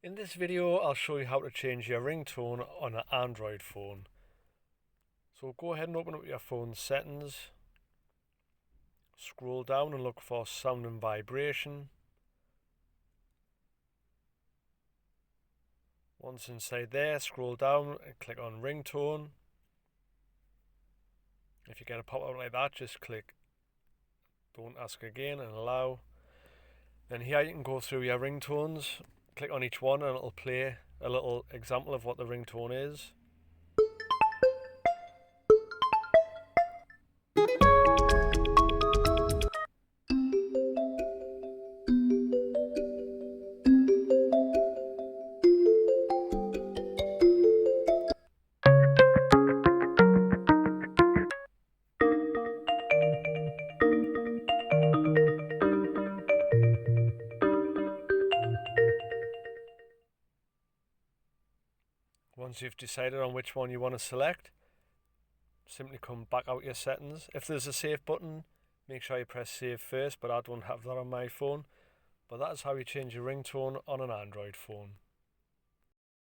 In this video, I'll show you how to change your ringtone on an Android phone. So go ahead and open up your phone's settings, scroll down and look for sound and vibration. Once inside there, scroll down and click on ringtone. If you get a pop-up like that, just click don't ask again and allow. Then here you can go through your ringtones, click on each one and it'll play a little example of what the ringtone is. Once you've decided on which one you want to select, simply come back out your settings. If there's a save button, make sure you press save first, but I don't have that on my phone. But that is how you change your ringtone on an Android phone.